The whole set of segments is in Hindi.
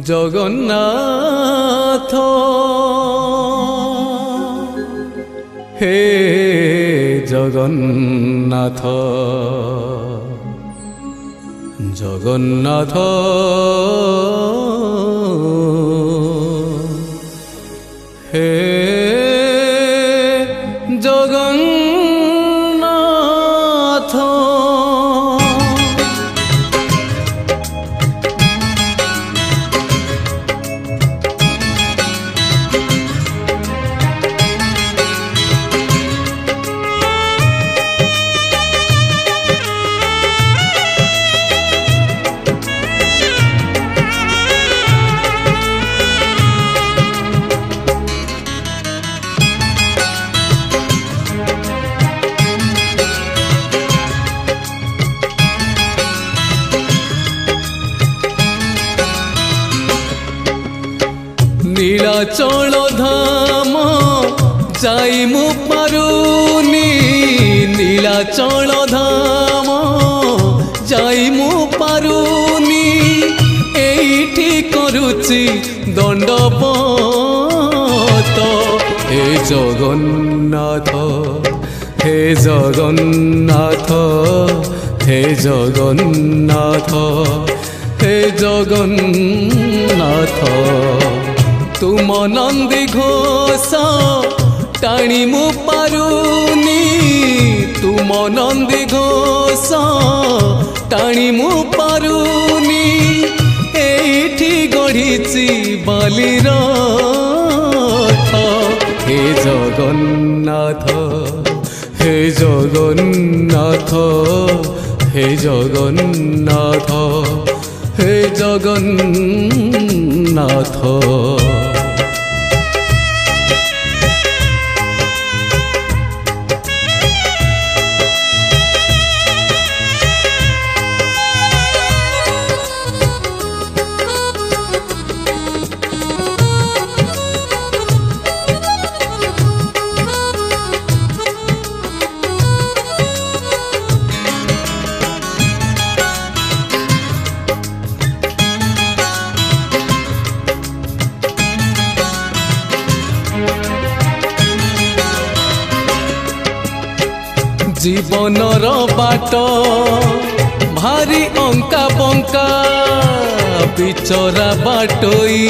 জগন্নাথ হে জগন্নাথ জগন্নাথ হে জগন্নাথ নীলাচল ধাম যাই মু পারুনি নীলাচল ধাম যাই মু পারুনি এইটি করুচি দণ্ডবত হে জগন্নাথ হে জগন্নাথ হে জগন্নাথ হে জগন্নাথ तुम नंदी घोष टाणी मु पारुनी तुम नंदी घोष टाणी मु पारुनी एठी गढ़ी बालीर हे जगन्नाथ हे जगन्नाथ हे जगन्नाथ हे जगन्नाथ जीवनर बाट भारी अंका बंका बिचरा बाटोई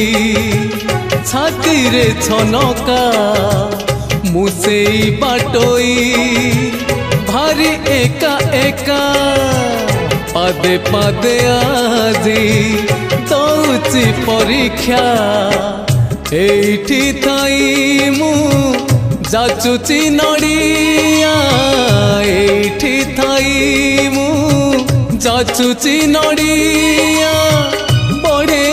छाती रे छनका मुसेई बाटोई भारी एका एका पादे पादे आजी दौची परीक्षा एठी थाई मु जाचुची नड़िया एठी थाई मु जाचुची नड़िया बढ़े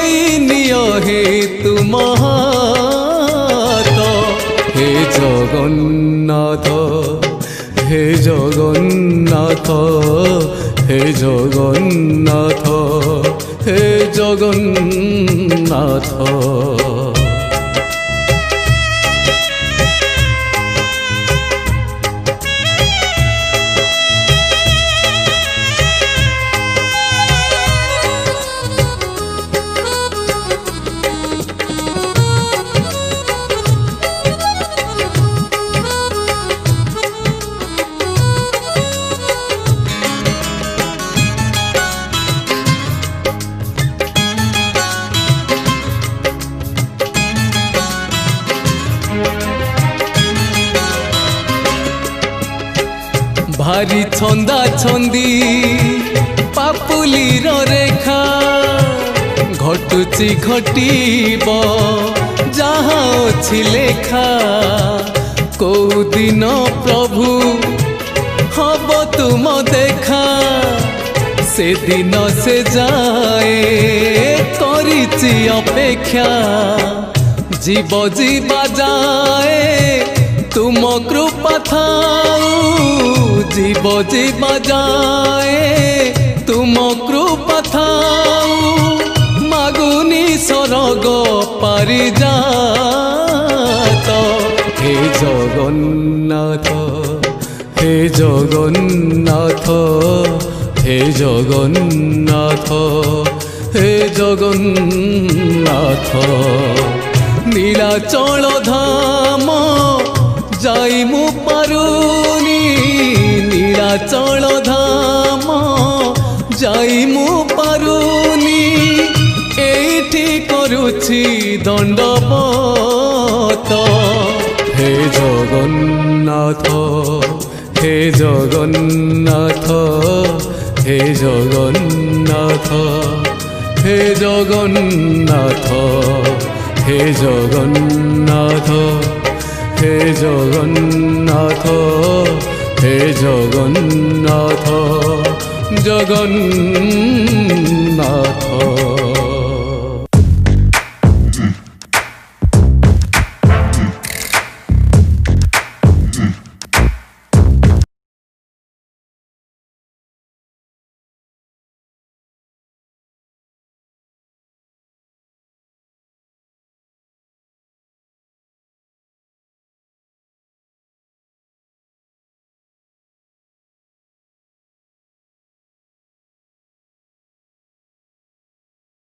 नियो हे तुम हाथ हे जगन्नाथ हे जगन्नाथ हे जगन्नाथ हे जगन्नाथ भारी छंदा छंदी पापुलीर रेखा घटुची घटीब जहाँ अछि लेखा कौ दिन प्रभु हब तुम देखा से दिन से जाए करिची अपेक्षा जीव जीवा जाए तुम कृपा थाऊ जीव जीवा जाए तुम कृपा थाऊ मागुनी सरग पारी जात हे जगन्नाथ हे जगन्नाथ हे जगन्नाथ হে জগন্নাথ নীলাচল ধাম যাই মু পারুনি নীলাচল ধাম যাই মু পারুনি এইটি করুছি দণ্ডবত হে জগন্নাথ হে জগন্নাথ হে জগন্নাথ হে জগন্নাথ হে জগন্নাথ হে জগন্নাথ হে জগন্নাথ জগন্নাথ।